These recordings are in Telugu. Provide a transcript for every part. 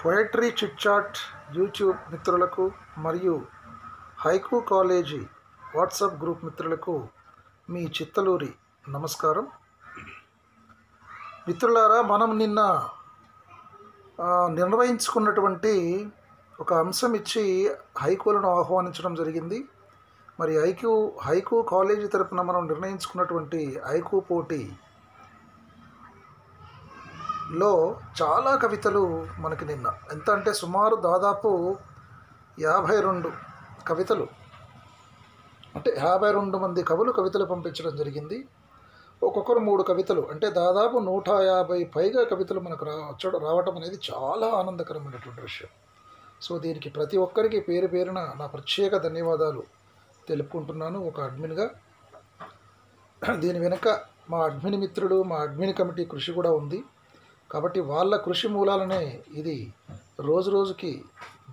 పోయట్రీ చిట్ చాట్ యూట్యూబ్ మిత్రులకు మరియు హైకూ కాలేజీ వాట్సాప్ గ్రూప్ మిత్రులకు మీ చిత్తలూరి నమస్కారం. మిత్రులారా, మనం నిన్న నిర్ణయించుకున్నటువంటి ఒక అంశం ఇచ్చి హైకూలను ఆహ్వానించడం జరిగింది. మరి హైకూ కాలేజీ తరపున మనం నిర్ణయించుకున్నటువంటి హైకూ పోటీలో చాలా కవితలు మనకి నిన్న ఎంత అంటే సుమారు దాదాపు 52 కవితలు, అంటే 52 మంది కవితలు పంపించడం జరిగింది. ఒక్కొక్కరు 3 కవితలు, అంటే దాదాపు 150 పైగా కవితలు మనకు రావటం అనేది చాలా ఆనందకరమైనటువంటి విషయం. సో దీనికి ప్రతి ఒక్కరికి పేరు పేరున నా ప్రత్యేక ధన్యవాదాలు తెలుపుకుంటున్నాను ఒక అడ్మిన్గా. దీని వెనుక మా అడ్మిన్ మిత్రుడు, మా అడ్మిన్ కమిటీ కృషి కూడా ఉంది. కాబట్టి వాళ్ళ కృషి మూలాలనే ఇది రోజు రోజుకి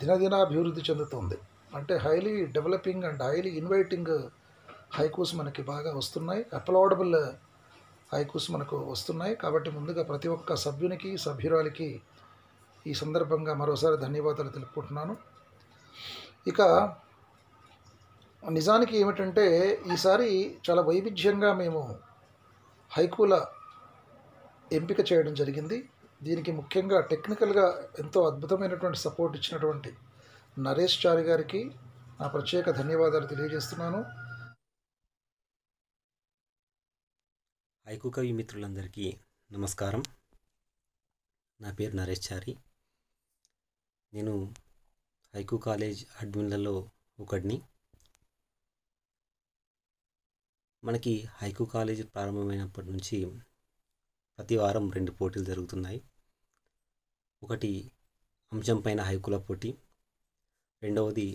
దినదినాభివృద్ధి చెందుతుంది. అంటే highly developing and highly inviting haikus మనకి బాగా వస్తున్నాయి, అప్లాడబుల్ హైకూస్ మనకు వస్తున్నాయి. కాబట్టి ముందుగా ప్రతి ఒక్క సభ్యునికి, సభ్యురాలికి ఈ సందర్భంగా మరోసారి ధన్యవాదాలు తెలుపుకుంటున్నాను. ఇక నిజానికి ఏమిటంటే ఈసారి చాలా వైవిధ్యంగా మేము హైకూల ఎంపిక చేయడం జరిగింది. దీనికి ముఖ్యంగా టెక్నికల్గా ఎంతో అద్భుతమైనటువంటి సపోర్ట్ ఇచ్చినటువంటి నరేష్ చారి గారికి నా ప్రత్యేక ధన్యవాదాలు తెలియజేస్తున్నాను. హైకూ కవి మిత్రులందరికీ నమస్కారం. నా పేరు నరేష్ చారి. నేను హైకూ కాలేజ్ అడ్మిన్లలో ఒకడిని. మనకి హైకూ కాలేజ్ ప్రారంభమైనప్పటి నుంచి ప్రతి వారం 2 పోటీలు జరుగుతున్నాయి. ఒకటి అంశం పైన హైకూల పోటీ, రెండవది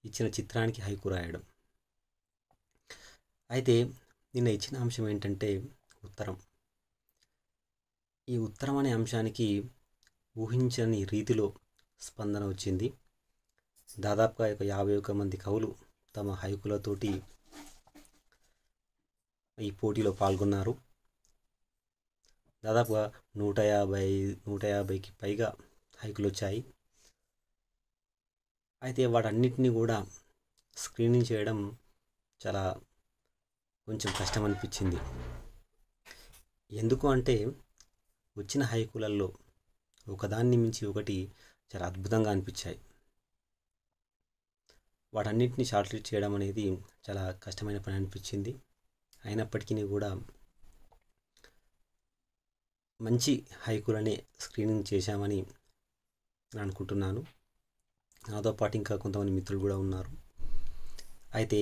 ఇచ్చిన చిత్రానికి హైకూ రాయడం. అయితే నిన్న ఇచ్చిన అంశం ఏంటంటే ఉత్తరం. ఈ ఉత్తరం అనే అంశానికి ఊహించని రీతిలో స్పందన వచ్చింది. దాదాపుగా 51 మంది కవులు తమ హైకూలతోటి ఈ పోటీలో పాల్గొన్నారు. దాదాపుగా 150కి పైగా హైకూలు వచ్చాయి. అయితే వాటన్నిటిని కూడా స్క్రీనింగ్ చేయడం చాలా కొంచెం కష్టం అనిపించింది. ఎందుకు అంటే వచ్చిన హైకూలల్లో ఒకదాన్ని మించి ఒకటి చాలా అద్భుతంగా అనిపించాయి. వాటన్నిటిని షార్ట్ లిస్ట్ చేయడం అనేది చాలా కష్టమైన పని అనిపించింది. అయినప్పటికీ కూడా మంచి హైకూలనే స్క్రీనింగ్ చేశామని అనుకుంటున్నాను. నాతో పాటు ఇంకా కొంతమంది మిత్రులు కూడా ఉన్నారు. అయితే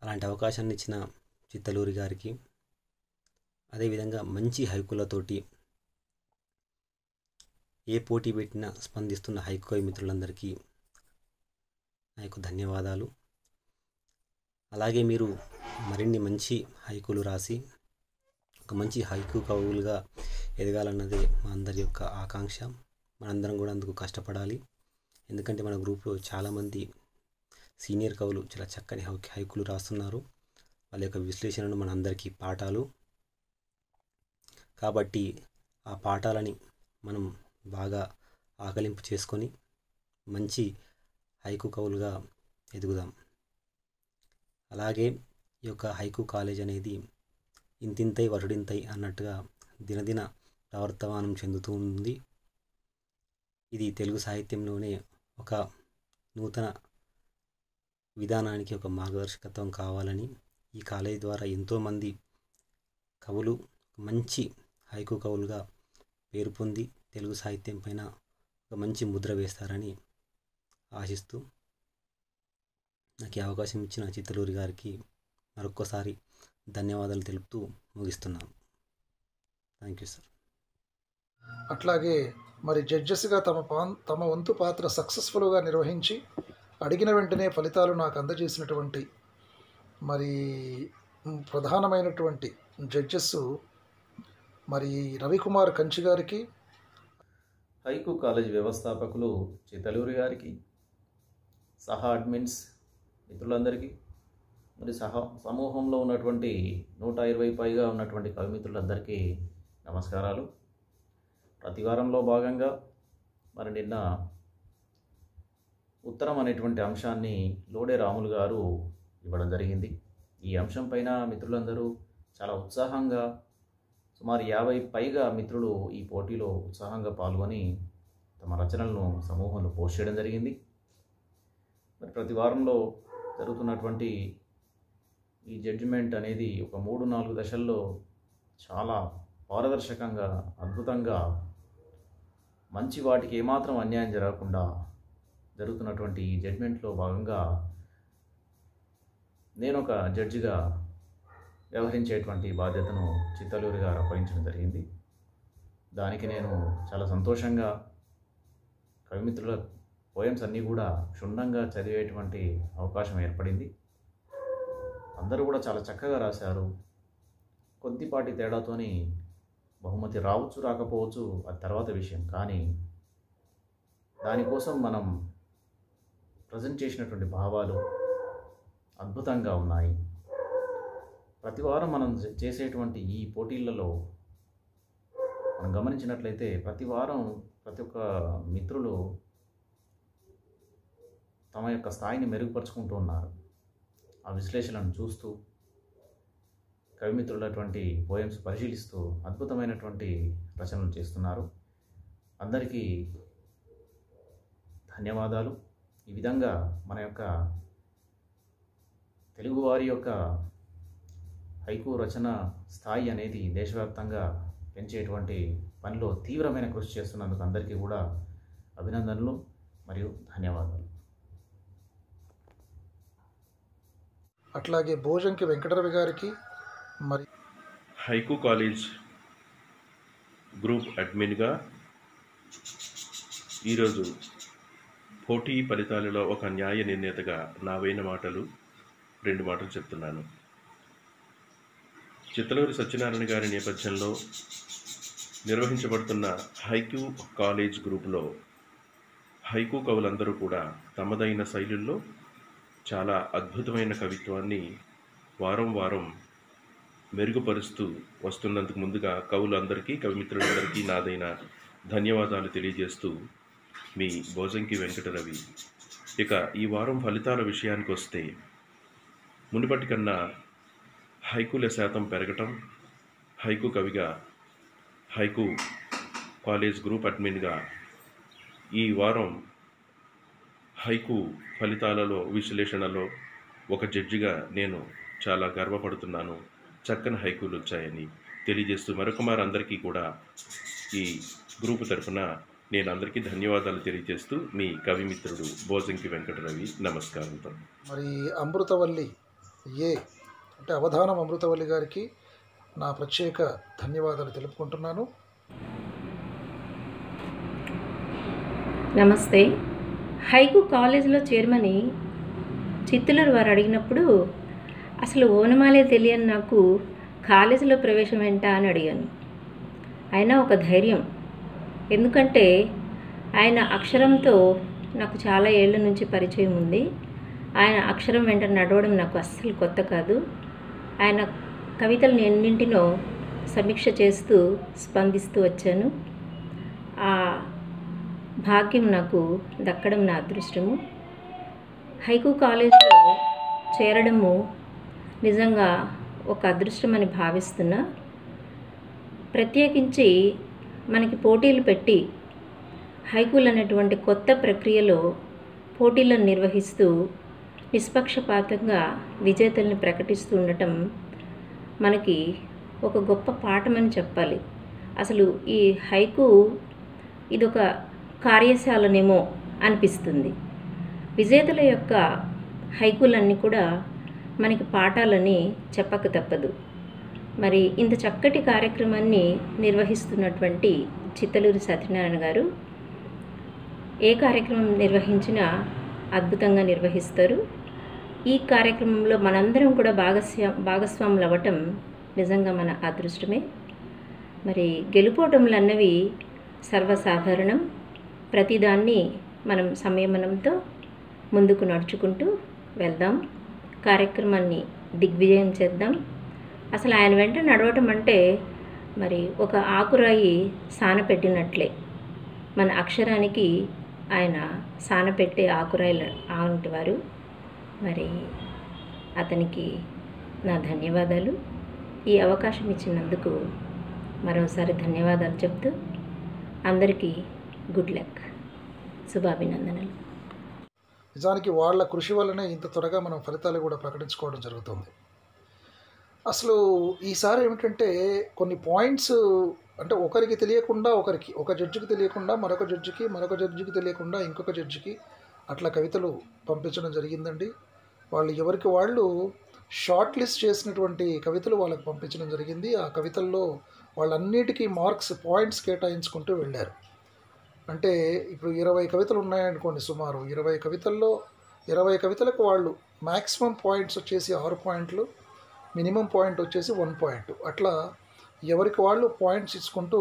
అలాంటి అవకాశాన్ని ఇచ్చిన చిత్తలూరి గారికి, అదేవిధంగా మంచి హైకూలతోటి ఏ పోటీ పెట్టినా స్పందిస్తున్న హైకూ కవి మిత్రులందరికీ నా యొక్క ధన్యవాదాలు. అలాగే మీరు మరిన్ని మంచి హైకూలు రాసి ఒక మంచి హైకూ కవులుగా ఎదగాలన్నదే మా అందరి యొక్క ఆకాంక్ష. మనందరం కూడా అందుకు కష్టపడాలి. ఎందుకంటే మన గ్రూప్లో చాలామంది సీనియర్ కవులు చాలా చక్కని హైకూలు రాస్తున్నారు. వాళ్ళ యొక్క విశ్లేషణలు మన అందరికీ పాఠాలు. కాబట్టి ఆ పాఠాలని మనం బాగా ఆకలింపు చేసుకొని మంచి హైకూ కవులుగా ఎదుగుదాం. అలాగే ఈ యొక్క హైకూ కాలేజ్ అనేది ఇంతింతై వటుడింతై అన్నట్టుగా దినదిన ప్రవర్తమానం చెందుతూ ఉంది. ఇది తెలుగు సాహిత్యంలోనే ఒక నూతన విధానానికి ఒక మార్గదర్శకత్వం కావాలని ఈ కాలేజ్ ద్వారా ఎంతోమంది కవులు మంచి హైకూ కవులుగా పేరు పొంది తెలుగు సాహిత్యం పైన ఒక మంచి ముద్ర వేస్తారని ఆశిస్తూ నాకు ఈ అవకాశం ఇచ్చిన చిత్తలూరి గారికి మరొక్కసారి ధన్యవాదాలు తెలుపుతూ ముగిస్తున్నాను. Thank you sir. అట్లాగే మరి జడ్జెస్గా తమ వంతు పాత్ర సక్సెస్ఫుల్గా నిర్వహించి అడిగిన వెంటనే ఫలితాలు నాకు అందజేసినటువంటి మరి ప్రధానమైనటువంటి జడ్జెస్ మరి రవికుమార్ కంచి గారికి, హైకూ కాలేజ్ వ్యవస్థాపకులు చిత్తలూరి గారికి, సహా అడ్మిన్స్ మిత్రులందరికీ, మరి సమూహంలో ఉన్నటువంటి 120 పైగా ఉన్నటువంటి కవి మిత్రులందరికీ నమస్కారాలు. ప్రతి వారంలో భాగంగా మరి నిన్న ఉత్తరం అనేటువంటి అంశాన్ని లోడే రాములు గారు ఇవ్వడం జరిగింది. ఈ అంశం పైన మిత్రులందరూ చాలా ఉత్సాహంగా, సుమారు 50 పైగా మిత్రులు ఈ పోటీలో ఉత్సాహంగా పాల్గొని తమ రచనలను సమూహంలో పోస్ట్ చేయడం జరిగింది. మరి ప్రతి వారంలో జరుగుతున్నటువంటి ఈ జడ్జిమెంట్ అనేది ఒక 3-4 దశల్లో చాలా పారదర్శకంగా, అద్భుతంగా, మంచి వాటికి ఏమాత్రం అన్యాయం జరగకుండా జరుగుతున్నటువంటి ఈ జడ్జిమెంట్లో భాగంగా నేను ఒక జడ్జిగా వ్యవహరించేటువంటి బాధ్యతను చిత్తలూరి గారు అప్పగించడం జరిగింది. దానికి నేను చాలా సంతోషంగా కవిమిత్రుల పోయమ్స్ అన్నీ కూడా క్షుణ్ణంగా చదివేటువంటి అవకాశం ఏర్పడింది. అందరూ కూడా చాలా చక్కగా రాశారు. కొద్దిపాటి తేడాతోని బహుమతి రావచ్చు రాకపోవచ్చు అది తర్వాత విషయం, కానీ దానికోసం మనం ప్రజెంట్ చేసినటువంటి భావాలు అద్భుతంగా ఉన్నాయి. ప్రతి వారం మనం చేసేటువంటి ఈ పోటీలలో మనం గమనించినట్లయితే ప్రతి వారం ప్రతి ఒక్క మిత్రులు తమ యొక్క స్థాయిని మెరుగుపరుచుకుంటూ ఉన్నారు. ఆ విశ్లేషణను చూస్తూ, కవిమిత్రులటువంటి పోయమ్స్ పరిశీలిస్తూ అద్భుతమైనటువంటి రచనలు చేస్తున్నారు. అందరికీ ధన్యవాదాలు. ఈ విధంగా మన యొక్క తెలుగువారి యొక్క హైకు రచన స్థాయి అనేది దేశవ్యాప్తంగా పెంచేటువంటి పనిలో తీవ్రమైన కృషి చేస్తున్నందుకు అందరికీ కూడా అభినందనలు మరియు ధన్యవాదాలు. అట్లాగే భోజంకి వెంకటరవి గారికి, మరి హైకు కాలేజ్ గ్రూప్ అడ్మిన్గా ఈరోజు పోటీ ఫలితాలలో ఒక న్యాయ నిర్ణేతగా నా వేయిన మాటలు 2 మాటలు చెప్తున్నాను. చిత్తలూరి సత్యనారాయణ గారి నేపథ్యంలో నిర్వహించబడుతున్న హైకు కాలేజ్ గ్రూపులో హైకు కవులందరూ కూడా తమదైన శైలుల్లో చాలా అద్భుతమైన కవిత్వాన్ని వారం వారం మెరుగుపరుస్తూ వస్తున్నందుకు ముందుగా కవులందరికీ, కవిమిత్రులందరికీ నాదైన ధన్యవాదాలు తెలియజేస్తూ మీ భోజంకి వెంకటరవి. ఇక ఈ వారం ఫలితాల విషయానికి వస్తే మునుపటి కన్నా హైకుల శాతం పెరగటం, హైకు కవిగా, హైకు కాలేజ్ గ్రూప్ అడ్మిన్గా ఈ వారం హైకు ఫలితాలలో విశ్లేషణలో ఒక జడ్జిగా నేను చాలా గర్వపడుతున్నాను. చక్కని హైకులు వచ్చాయని తెలియజేస్తూ మరొకమారు అందరికీ కూడా ఈ గ్రూపు తరఫున నేను అందరికీ ధన్యవాదాలు తెలియజేస్తూ మీ కవిమిత్రుడు భోజంకి వెంకటరవి. నమస్కారంతో. మరి అమృతవల్లి అంటే అవధానం అమృతవల్లి గారికి నా ప్రత్యేక ధన్యవాదాలు తెలుపుకుంటున్నాను. నమస్తే. హైకు కాలేజీలో చేరమని చిత్తలూరు వారు అడిగినప్పుడు అసలు ఓనమాలే తెలియని నాకు కాలేజీలో ప్రవేశం ఏంటా అని అడిగాను. అయినా ఒక ధైర్యం, ఎందుకంటే ఆయన అక్షరంతో నాకు చాలా ఏళ్ళ నుంచి పరిచయం ఉంది. ఆయన అక్షరం వెంట నడవడం నాకు అస్సలు కొత్త కాదు. ఆయన కవితలను ఎన్నింటినో సమీక్ష చేస్తూ స్పందిస్తూ వచ్చాను. ఆ భాగ్యం నాకు దక్కడం నా అదృష్టము. హైకు కాలేజీలో చేరడము నిజంగా ఒక అదృష్టం అని భావిస్తున్నా. ప్రత్యేకించి మనకి పోటీలు పెట్టి హైకులు అనేటువంటి కొత్త ప్రక్రియలో పోటీలను నిర్వహిస్తూ నిష్పక్షపాతంగా విజేతల్ని ప్రకటిస్తూ ఉండటం మనకి ఒక గొప్ప పాఠమని చెప్పాలి. అసలు ఈ హైకు ఇదొక కార్యశాలనేమో అనిపిస్తుంది. విజేతల యొక్క హైకులన్నీ కూడా మనకి పాఠాలని చెప్పక తప్పదు. మరి ఇంత చక్కటి కార్యక్రమాన్ని నిర్వహిస్తున్నటువంటి చిత్తలూరి సత్యనారాయణ గారు ఏ కార్యక్రమం నిర్వహించినా అద్భుతంగా నిర్వహిస్తారు. ఈ కార్యక్రమంలో మనందరం కూడా భాగస్వాములు అవ్వటం నిజంగా మన అదృష్టమే. మరి గెలుపోవటములు అన్నవి సర్వసాధారణం. ప్రతిదాన్ని మనం సంయమనంతో ముందుకు నడుచుకుంటూ వెళ్దాం, కార్యక్రమాన్ని దిగ్విజయం చేద్దాం. అసలు ఆయన వెంట నడవటం అంటే మరి ఒక ఆకురాయి సానపెట్టినట్లే. మన అక్షరానికి ఆయన సానపెట్టే ఆకురాయలు వారు. మరి అతనికి నా ధన్యవాదాలు. ఈ అవకాశం ఇచ్చినందుకు మరోసారి ధన్యవాదాలు చెప్తూ అందరికీ గుడ్ లక్, శుభాభినందనలు. నిజానికి వాళ్ళ కృషి వల్లనే ఇంత త్వరగా మనం ఫలితాలు కూడా ప్రకటించుకోవడం జరుగుతుంది. అసలు ఈసారి ఏమిటంటే కొన్ని పాయింట్స్ అంటే ఒకరికి తెలియకుండా ఒకరికి, ఒక జడ్జికి తెలియకుండా మరొక జడ్జికి, మరొక జడ్జికి తెలియకుండా ఇంకొక జడ్జికి అట్లా కవితలు పంపించడం జరిగిందండి. వాళ్ళు ఎవరికి వాళ్ళు షార్ట్ లిస్ట్ చేసినటువంటి కవితలు వాళ్ళకి పంపించడం జరిగింది. ఆ కవితల్లో వాళ్ళన్నిటికీ మార్క్స్, పాయింట్స్ కేటాయించుకుంటూ వెళ్ళారు. అంటే ఇప్పుడు 20 కవితలు ఉన్నాయనుకోండి, సుమారు 20 కవితల్లో 20 కవితలకు వాళ్ళు మ్యాక్సిమం పాయింట్స్ వచ్చేసి 6 పాయింట్లు, మినిమం పాయింట్ వచ్చేసి 1 పాయింట్, అట్లా ఎవరికి వాళ్ళు పాయింట్స్ ఇచ్చుకుంటూ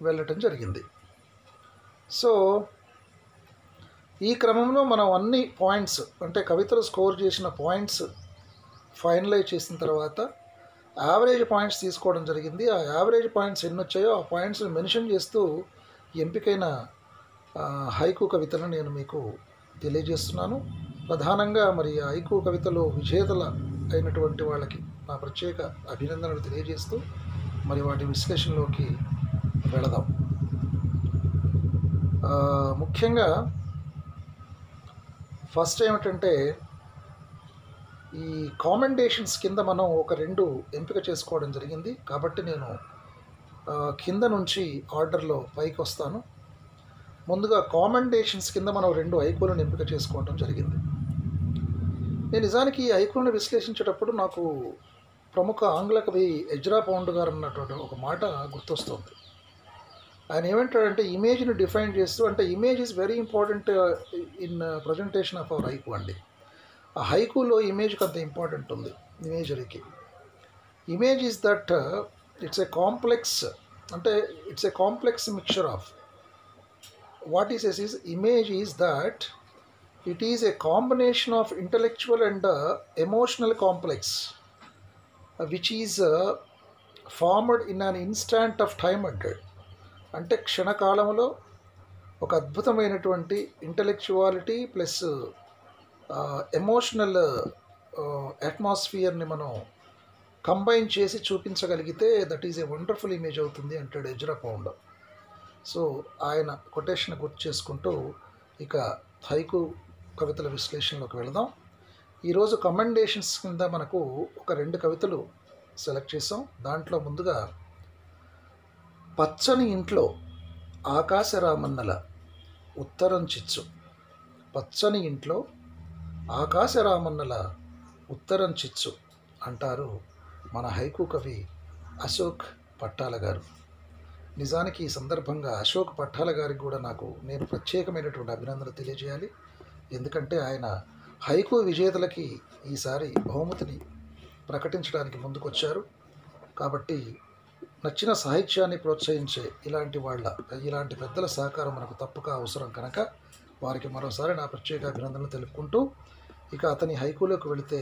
వెళ్ళటం జరిగింది. సో ఈ క్రమంలో మనం అన్ని పాయింట్స్ అంటే కవితలు స్కోర్ చేసిన పాయింట్స్ ఫైనలైజ్ చేసిన తర్వాత యావరేజ్ పాయింట్స్ తీసుకోవడం జరిగింది. ఆ యావరేజ్ పాయింట్స్ ఎన్ని వచ్చాయో ఆ పాయింట్స్ని మెన్షన్ చేస్తూ ఎంపికైన హైకు కవితలను నేను మీకు తెలియజేస్తున్నాను. ప్రధానంగా మరి ఆ హైకు కవితలో విజేతల అయినటువంటి వాళ్ళకి నా ప్రత్యేక అభినందనలు తెలియజేస్తూ మరి వాటి విశ్లేషణలోకి వెళదాం. ముఖ్యంగా ఫస్ట్ ఏమిటంటే ఈ కామెండేషన్స్ కింద మనం ఒక 2 ఎంపిక చేసుకోవడం జరిగింది. కాబట్టి నేను కింద నుంచి ఆర్డర్లో పైకి వస్తాను. ముందుగా కామెండేషన్స్ కింద మనం 2 హైకులను ఎంపిక చేసుకోవడం జరిగింది. నేను నిజానికి ఈ హైకులను విశ్లేషించేటప్పుడు నాకు ప్రముఖ ఆంగ్ల కవి ఎజ్రా పౌండ్ గారు అన్నటువంటి ఒక మాట గుర్తొస్తుంది. ఆయన ఏమంటాడంటే ఇమేజ్ని డిఫైన్ చేస్తూ, అంటే image is very important in presentation of our haiku అండి. ఆ హైకులో ఇమేజ్కి అంత ఇంపార్టెంట్ ఉంది. ఇమేజరీకి image is that it's a complex, అంటే it's a complex mixture of what is as is image is that it is a combination of intellectual and emotional complex which is formed in an instant of time అంటాడు. అంటే క్షణకాలంలో ఒక అద్భుతమైనటువంటి ఇంటలెక్చువాలిటీ ప్లస్ ఎమోషనల్ అట్మాస్ఫియర్ని మనం కంబైన్ చేసి చూపించగలిగితే that is a wonderful image అవుతుంది అంటాడు ఎజ్రా పౌండ్. సో ఆయన కొటేషన్ గుర్తు చేసుకుంటూ ఇక హైకు కవితల విశ్లేషణలోకి వెళదాం. ఈరోజు కమెండేషన్స్ కింద మనకు ఒక 2 కవితలు సెలెక్ట్ చేసాం. దాంట్లో ముందుగా పచ్చని ఇంట్లో ఆకాశరామన్నల ఉత్తరం చిచ్చు. పచ్చని ఇంట్లో ఆకాశరామన్నల ఉత్తరం చిచ్చు అంటారు మన హైకు కవి అశోక్ పట్టాల గారు. నిజానికి ఈ సందర్భంగా అశోక్ పట్టాల గారికి కూడా నేను ప్రత్యేకమైనటువంటి అభినందనలు తెలియజేయాలి. ఎందుకంటే ఆయన హైకు విజేతలకి ఈసారి బహుమతిని ప్రకటించడానికి ముందుకొచ్చారు. కాబట్టి నచ్చిన సాహిత్యాన్ని ప్రోత్సహించే ఇలాంటి పెద్దల సహకారం మనకు తప్పక అవసరం కనుక వారికి మరోసారి నా ప్రత్యేక అభినందనలు తెలుపుకుంటూ ఇక అతని హైకులోకి వెళితే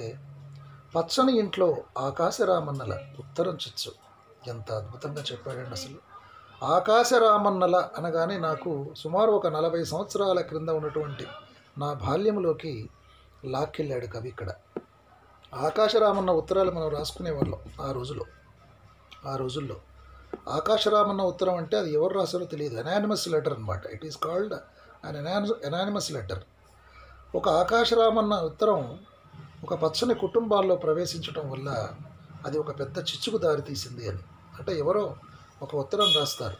పచ్చని ఇంట్లో ఆకాశరామన్నల ఉత్తరం చిచ్చు. ఎంత అద్భుతంగా చెప్పాడండి అసలు. ఆకాశరామన్నల అనగానే నాకు సుమారు ఒక 40 సంవత్సరాల క్రింద ఉన్నటువంటి నా బాల్యంలోకి లాక్కెళ్ళాడు కవి. ఇక్కడ ఆకాశరామన్న ఉత్తరాలు మనం రాసుకునేవాళ్ళం ఆ రోజుల్లో. ఆకాశరామన్న ఉత్తరం అంటే అది ఎవరు రాశారో తెలియదు, ఎనానిమస్ లెటర్ అనమాట. It is called an anonymous letter. ఒక ఆకాశరామన్న ఉత్తరం ఒక పచ్చని కుటుంబాల్లో ప్రవేశించడం వల్ల అది ఒక పెద్ద చిచ్చుకు దారితీసింది అని. అంటే ఎవరో ఒక ఉత్తరం రాస్తారు.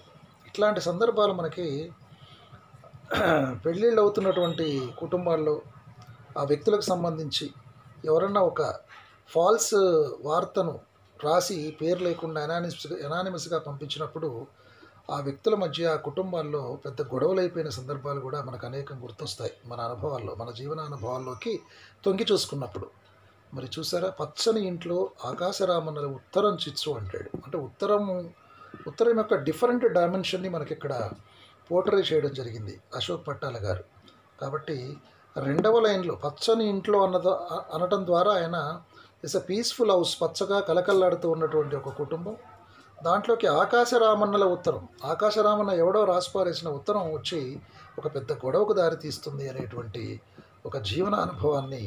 ఇట్లాంటి సందర్భాలు మనకి పెళ్ళిళ్ళు అవుతున్నటువంటి కుటుంబాల్లో ఆ వ్యక్తులకు సంబంధించి ఎవరన్నా ఒక ఫాల్స్ వార్తను రాసి పేరు లేకుండా ఎనానిమస్గా పంపించినప్పుడు ఆ వ్యక్తుల మధ్య ఆ కుటుంబాల్లో పెద్ద గొడవలు అయిపోయిన సందర్భాలు కూడా మనకు అనేకం గుర్తొస్తాయి మన అనుభవాల్లో, మన జీవన అనుభవాల్లోకి తొంగి చూసుకున్నప్పుడు. మరి చూసారా, పచ్చని ఇంట్లో ఆకాశరామన్నల ఉత్తరం చిచ్చు అంటాడు. అంటే ఉత్తరం యొక్క డిఫరెంట్ డైమెన్షన్ని మనకి ఇక్కడ పోర్ట్రే చేయడం జరిగింది అశోక్ పట్టాల గారు. కాబట్టి 2వ లైన్లో పచ్చని ఇంట్లో అనటం ద్వారా ఆయన ఇట్స్ ఎ పీస్ఫుల్ హౌస్, పచ్చగా కలకల్లాడుతూ ఉన్నటువంటి ఒక కుటుంబం. దాంట్లోకి ఆకాశరామన్నల ఉత్తరం, ఆకాశరామన్న ఎవడో రాసిపారేసిన ఉత్తరం వచ్చి ఒక పెద్ద గొడవకు దారి తీస్తుంది అనేటువంటి ఒక జీవన అనుభవాన్ని,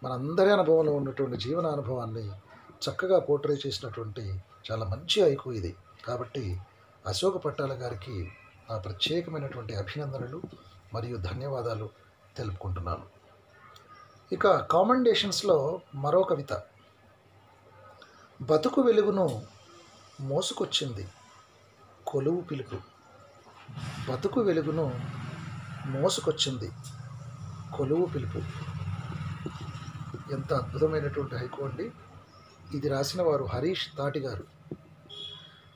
మనందరి అనుభవంలో ఉన్నటువంటి జీవన అనుభవాన్ని చక్కగా పోర్ట్రే చేసినటువంటి చాలా మంచి హైకు ఇది. కాబట్టి అశోక పట్టాల గారికి నా ప్రత్యేకమైనటువంటి అభినందనలు మరియు ధన్యవాదాలు తెలుపుకుంటున్నాను. ఇక కామెండేషన్స్లో మరో కవిత, బతుకు వెలుగును మోసుకొచ్చింది కొలువు పిలుపు. బతుకు వెలుగును మోసుకొచ్చింది కొలువు పిలుపు. ఎంత అద్భుతమైనటువంటి హైకు అండి. ఇది రాసిన వారు హరీష్ తాటి గారు.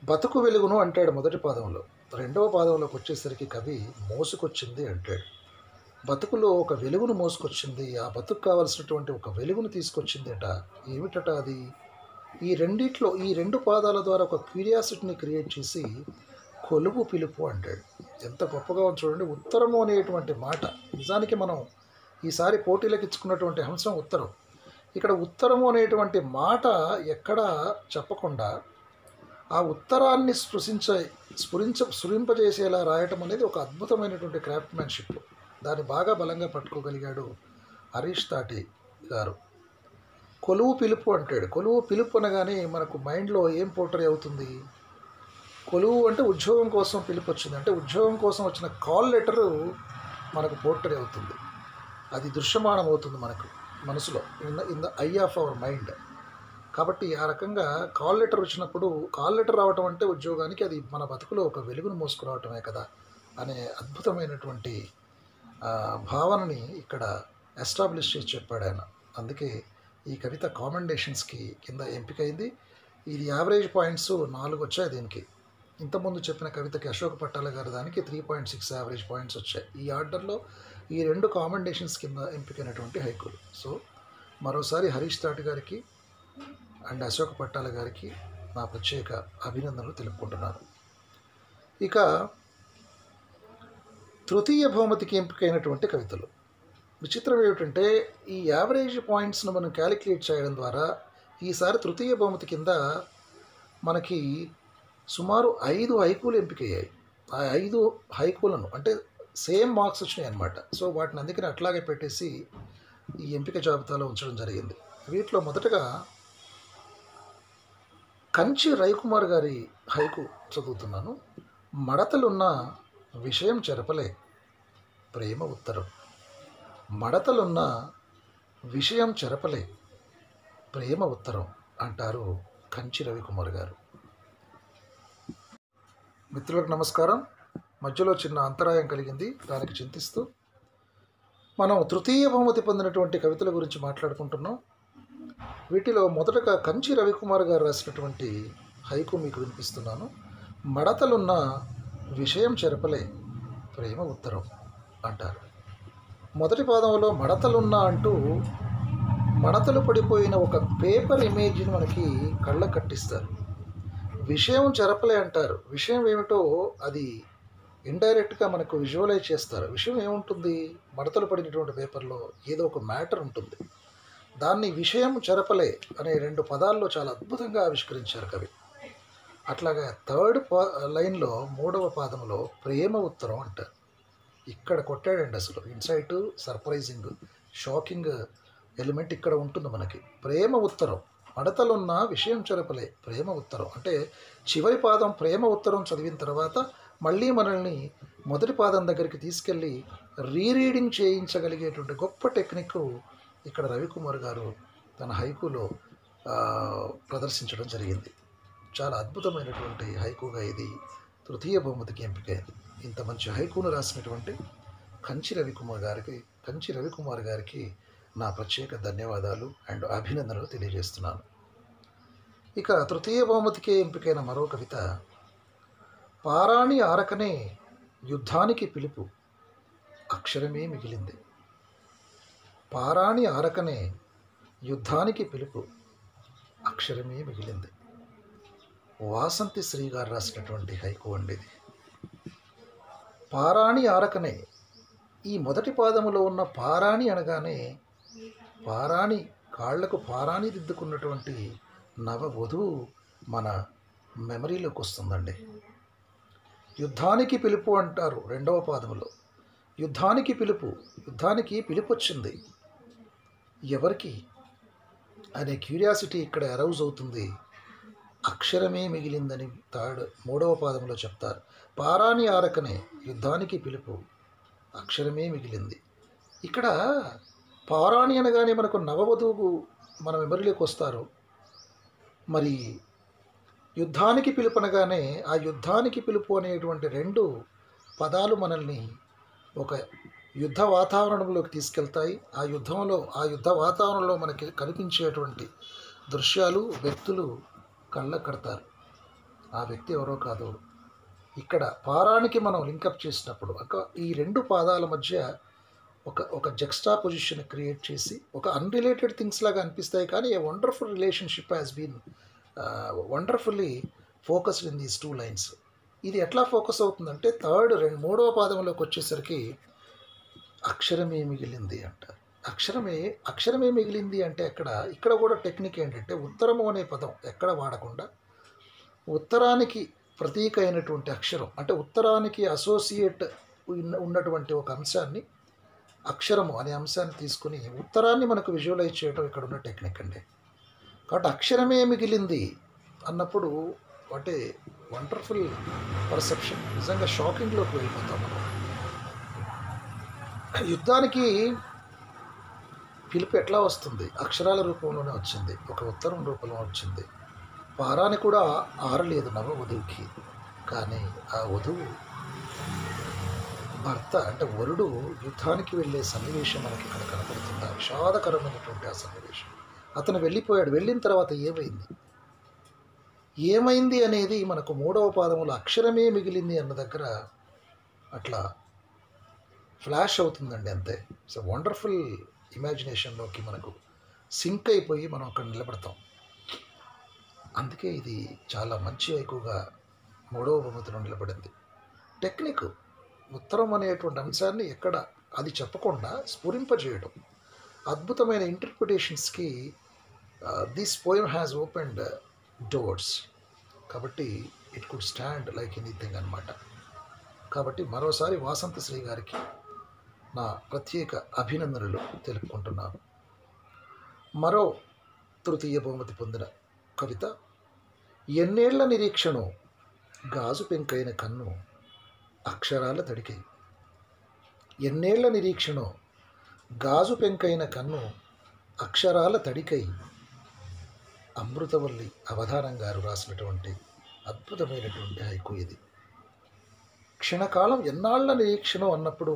బతుకు వెలుగును అంటాడు మొదటి పాదంలో, రెండవ పాదంలోకి వచ్చేసరికి కవి మోసుకొచ్చింది అంటాడు. బతుకులో ఒక వెలుగును మోసుకొచ్చింది, ఆ బతుకు కావలసినటువంటి ఒక వెలుగును తీసుకొచ్చింది అట. ఏమిటట అది? ఈ రెండిట్లో, ఈ రెండు పాదాల ద్వారా ఒక క్యూరియాసిటీని క్రియేట్ చేసి కొలువు పిలుపు అంటాడు. ఎంత గొప్పగా ఉంది చూడండి. ఉత్తరము అనేటువంటి మాట, నిజానికి మనం ఈసారి పోటీలకు ఇచ్చుకున్నటువంటి అంశం ఉత్తరం. ఇక్కడ ఉత్తరము అనేటువంటి మాట ఎక్కడా చెప్పకుండా ఆ ఉత్తరాన్ని స్ఫురింపజేసేలా రాయటం అనేది ఒక అద్భుతమైనటువంటి క్రాఫ్ట్మ్యాన్షిప్. దాన్ని బాగా బలంగా పట్టుకోగలిగాడు హరీష్ తాటి గారు. కొలువు పిలుపు అంటాడు. కొలువు పిలుపు అనగానే మనకు మైండ్లో ఏం పోర్ట్రే అవుతుంది? కొలువు అంటే ఉద్యోగం కోసం పిలుపు వచ్చింది, అంటే ఉద్యోగం కోసం వచ్చిన కాల్ లెటరు మనకు పోర్ట్రే అవుతుంది. అది దృశ్యమానం అవుతుంది మనకు మనసులో, in the I of our mind. కాబట్టి ఆ రకంగా కాల్ లెటర్ వచ్చినప్పుడు, కాల్ లెటర్ రావటం అంటే ఉద్యోగానికి అది మన బతుకులో ఒక వెలుగును మోసుకురావటమే కదా అనే అద్భుతమైనటువంటి భావనని ఇక్కడ ఎస్టాబ్లిష్ చేసి చెప్పాడు ఆయన. అందుకే ఈ కవిత కామెండేషన్స్కి కింద ఎంపికైంది. ఇది యావరేజ్ పాయింట్స్ 4 వచ్చాయి దీనికి. ఇంతకుముందు చెప్పిన కవితకి అశోక పట్టాల గారి దానికి 3.6 యావరేజ్ పాయింట్స్ వచ్చాయి. ఈ ఆర్డర్లో ఈ 2 కామెండేషన్స్ కింద ఎంపికైనటువంటి హైకులు. సో మరోసారి హరీష్ తాటి గారికి అండ్ అశోక పట్టాల గారికి నా ప్రత్యేక అభినందనలు తెలుపుకుంటున్నాను. ఇక తృతీయ బహుమతికి ఎంపికైనటువంటి కవితలు. విచిత్రం ఏమిటంటే ఈ యావరేజ్ పాయింట్స్ను మనం క్యాలిక్యులేట్ చేయడం ద్వారా ఈసారి తృతీయ బహుమతి కింద మనకి సుమారు 5 హైకులు ఎంపికయ్యాయి. ఆ 5 హైకులను అంటే సేమ్ మార్క్స్ వచ్చినాయి అన్నమాట. సో వాటిని అందుకని అట్లాగే పెట్టేసి ఈ ఎంపిక జాబితాలో ఉంచడం జరిగింది. వీటిలో మొదటగా కంచి రవికుమార్ గారి హైకు చదువుతున్నాను. మడతలున్న విషయం చెరపలే ప్రేమ ఉత్తరం. మడతలున్న విషయం చెరపలే ప్రేమ ఉత్తరం అంటారు కంచి రవికుమార్ గారు. మిత్రులకు నమస్కారం. మధ్యలో చిన్న అంతరాయం కలిగింది, దానికి చింతిస్తూ మనం తృతీయ బహుమతి పొందినటువంటి కవితల గురించి మాట్లాడుకుంటున్నాం. వీటిలో మొదటగా కంచి రవికుమార్ గారు రాసినటువంటి హైకు మీకు వినిపిస్తున్నాను. మడతలున్న విషయం చెరపలే ప్రేమ ఉత్తరం అంటారు. మొదటి పాదంలో మడతలున్న అంటూ మడతలు పడిపోయిన ఒక పేపర్ ఇమేజ్ని మనకి కళ్ళ కట్టిస్తారు. విషయం చెరపలే అంటారు. విషయం ఏమిటో అది ఇండైరెక్ట్గా మనకు విజువలైజ్ చేస్తారు. విషయం ఏముంటుంది? మడతలు పడినటువంటి పేపర్లో ఏదో ఒక మ్యాటర్ ఉంటుంది. దాన్ని విషయం చెరపలే అనే 2 పదాల్లో చాలా అద్భుతంగా ఆవిష్కరించారు కవి. అట్లాగా థర్డ్ లైన్లో 3వ పాదంలో ప్రేమ ఉత్తరం అంటారు. ఇక్కడ కొట్టాడండి అసలు. ఇన్సైట్, సర్ప్రైజింగ్, షాకింగ్ ఎలిమెంట్ ఇక్కడ ఉంటుంది మనకి. ప్రేమ ఉత్తరం, మడతలున్న విషయం చెరపలే ప్రేమ ఉత్తరం అంటే చివరి పాదం ప్రేమ ఉత్తరం చదివిన తర్వాత మళ్ళీ మనల్ని మొదటి పాదం దగ్గరికి తీసుకెళ్ళి రీరీడింగ్ చేయించగలిగేటువంటి గొప్ప టెక్నిక్ ఇక్కడ రవికుమార్ గారు తన హైకులో ప్రదర్శించడం జరిగింది. చాలా అద్భుతమైనటువంటి హైకుగా ఇది తృతీయ బహుమతికి ఎంపికైంది. ఇంత మంచి హైకును రాసినటువంటి కంచి రవికుమార్ గారికి నా ప్రత్యేక ధన్యవాదాలు అండ్ అభినందనలు తెలియజేస్తున్నాను. ఇక తృతీయ బహుమతికి ఎంపికైన మరో కవిత, పారాణి ఆరకనే యుద్ధానికి పిలుపు అక్షరమే మిగిలింది. పారాణి ఆరకనే యుద్ధానికి పిలుపు అక్షరమే మిగిలింది. వాసంతి శ్రీ గారు రాసినటువంటి హైకు అండిది. పారాణి ఆరకనే, ఈ మొదటి పాదములో ఉన్న పారాణి అనగానే పారాణి కాళ్లకు పారాణి దిద్దుకున్నటువంటి నవవధువు మన మెమరీలోకి వస్తుందండి. యుద్ధానికి పిలుపు అంటారు రెండవ పాదములో. యుద్ధానికి పిలుపు వచ్చింది. ఎవరికి అనే క్యూరియాసిటీ ఇక్కడ అరౌజ్ అవుతుంది. అక్షరమే మిగిలిందని మూడవ పాదంలో చెప్తారు. పారాని ఆరకనే యుద్ధానికి పిలుపు, అక్షరమే మిగిలింది. ఇక్కడ పారాణి అనగానే మనకు నవవధువు మన మెమరీలోకి వస్తారు. మరి యుద్ధానికి పిలుపు అనగానే ఆ యుద్ధానికి పిలుపు అనేటువంటి రెండు పదాలు మనల్ని ఒక యుద్ధ వాతావరణంలోకి తీసుకెళ్తాయి. ఆ యుద్ధ వాతావరణంలో మనకి కనిపించేటువంటి దృశ్యాలు, వ్యక్తులు కళ్ళ కడతారు. ఆ వ్యక్తి ఎవరో కాదు. ఇక్కడ పారానికి మనం లింకప్ చేసినప్పుడు ఈ రెండు పాదాల మధ్య ఒక జక్స్టా పొజిషన్ క్రియేట్ చేసి ఒక అన్రిలేటెడ్ థింగ్స్ లాగా అనిపిస్తాయి, కానీ a wonderful relationship has been wonderfully focused in these 2 lines. ఇది ఎట్లా ఫోకస్ అవుతుందంటే మూడవ పాదంలోకి వచ్చేసరికి అక్షరమే మిగిలింది అంటారు. అక్షరమే మిగిలింది అంటే ఇక్కడ కూడా టెక్నిక్ ఏంటంటే ఉత్తరము అనే పదం ఎక్కడ వాడకుండా ఉత్తరానికి ప్రతీక అయినటువంటి అక్షరం, అంటే ఉత్తరానికి అసోసియేట్ ఉన్నటువంటి ఒక అంశాన్ని, అక్షరము అనే అంశాన్ని తీసుకుని ఉత్తరాన్ని మనకు విజువలైజ్ చేయడం ఇక్కడ ఉన్న టెక్నిక్ అండి. కాబట్టి అక్షరమే మిగిలింది అన్నప్పుడు అంటే వండర్ఫుల్ పర్సెప్షన్, నిజంగా షాకింగ్లోకి వెళ్ళిపోతాం మనం. యుద్ధానికి పిలుపు ఎట్లా వస్తుంది? అక్షరాల రూపంలోనే వచ్చింది, ఒక ఉత్తరం రూపంలో వచ్చింది. పారాని కూడా ఆరలేదు నవవధువుకి, కానీ ఆ వధువు భర్త అంటే వరుడు యుద్ధానికి వెళ్ళే సన్నివేశం మనకి ఇక్కడ కనపడుతుంది. విషాదకరమైనటువంటి ఆ సన్నివేశం. అతను వెళ్ళిపోయాడు. వెళ్ళిన తర్వాత ఏమైంది అనేది మనకు మూడవ పాదములో అక్షరమే మిగిలింది అన్న దగ్గర అట్లా ఫ్లాష్ అవుతుందండి, అంతే. సో వండర్ఫుల్ ఇమాజినేషన్లోకి మనకు సింక్ అయిపోయి మనం అక్కడ నిలబడతాం. అందుకే ఇది చాలా మంచి ఎక్కువగా మూడవ బహుమతిలో నిలబడింది. టెక్నిక్ ఉత్తరం అనేటువంటి అంశాన్ని ఎక్కడ అది చెప్పకుండా స్ఫురింపజేయడం, అద్భుతమైన ఇంటర్ప్రిటేషన్స్కి this poem has opened doors. కాబట్టి it could stand like anything అనమాట. కాబట్టి మరోసారి వాసంత శ్రీ గారికి నా ప్రత్యేక అభినందనలు తెలుపుకుంటున్నాను. మరో తృతీయ బహుమతి పొందిన కవిత ఎన్నేళ్ల నిరీక్షణో గాజు పెంకైన కన్ను అక్షరాల తడికై. ఎన్నేళ్ల నిరీక్షణో గాజు పెంకైన కన్ను అక్షరాల తడికై. అమృతవల్లి అవధానం గారు రాసినటువంటి అద్భుతమైనటువంటి హైకు ఇది. క్షణకాలం ఎన్నాళ్ల నిరీక్షణో అన్నప్పుడు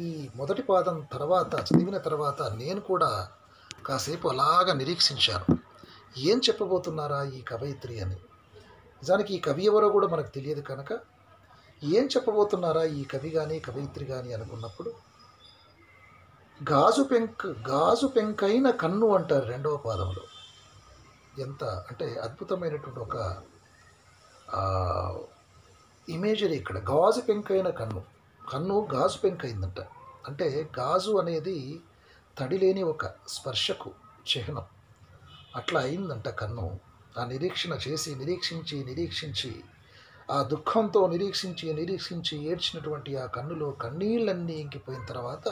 ఈ మొదటి పాదం తర్వాత చదివిన తర్వాత నేను కూడా కాసేపు అలాగా నిరీక్షించాను, ఏం చెప్పబోతున్నారా ఈ కవయిత్రి అని. నిజానికి ఈ కవి ఎవరో కూడా మనకు తెలియదు కనుక ఏం చెప్పబోతున్నారా ఈ కవి కానీ కవయిత్రి కానీ అనుకున్నప్పుడు గాజు పెంకైన కన్ను అంటారు రెండవ పాదంలో. ఎంత అంటే అద్భుతమైనటువంటి ఒక ఇమేజరీ ఇక్కడ. గాజు పెంకైన కన్ను గాజు పెంకైందంట. అంటే గాజు అనేది తడి లేని ఒక స్పర్శకు చిహ్నం. అట్లా అయిందంట కన్ను. ఆ నిరీక్షణ చేసి నిరీక్షించి ఆ దుఃఖంతో నిరీక్షించి ఏడ్చినటువంటి ఆ కన్నులో కన్నీళ్ళన్నీ ఇంకిపోయిన తర్వాత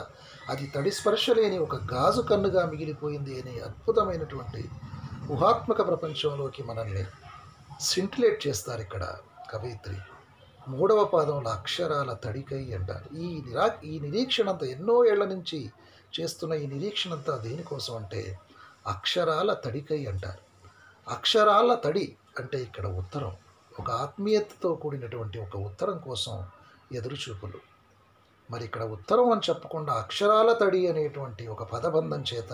అది తడి స్పర్శ లేని ఒక గాజు కన్నుగా మిగిలిపోయింది అనే అద్భుతమైనటువంటి ఊహాత్మక ప్రపంచంలోకి మనల్ని సింటిలేట్ చేస్తారు ఇక్కడ కవయిత్రి. మూడవ పాదంలో అక్షరాల తడికై అంటారు. ఈ నిరీక్షణ అంతా ఎన్నో ఏళ్ల నుంచి చేస్తున్న ఈ నిరీక్షణ అంతా దేనికోసం అంటే అక్షరాల తడికై అంటారు. అక్షరాల తడి అంటే ఇక్కడ ఉత్తరం, ఒక ఆత్మీయతతో కూడినటువంటి ఒక ఉత్తరం కోసం ఎదురుచూపులు. మరి ఇక్కడ ఉత్తరం అని చెప్పకుండా అక్షరాల తడి అనేటువంటి ఒక పదబంధం చేత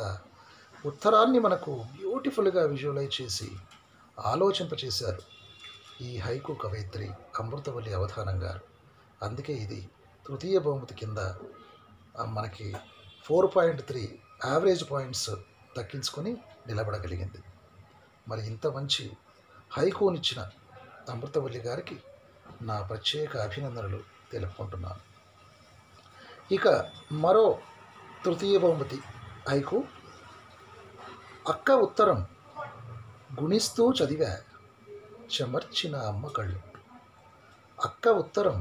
ఉత్తరాన్ని మనకు బ్యూటిఫుల్గా విజువలైజ్ చేసి ఆలోచింపచేశారు ఈ హైకు కవయిత్రి అమృతవల్లి అవధానం గారు. అందుకే ఇది తృతీయ బహుమతి కింద మనకి 4.3 యావరేజ్ పాయింట్స్ దక్కించుకొని నిలబడగలిగింది. మరి ఇంత మంచి హైకోనిచ్చిన అమృతవల్లి గారికి నా ప్రత్యేక అభినందనలు తెలుపుకుంటున్నాను. ఇక మరో తృతీయ బహుమతి హైకు అక్క ఉత్తరం గుణిస్తూ చదివా చెమర్చిన అమ్మ కళ్ళు. అక్క ఉత్తరం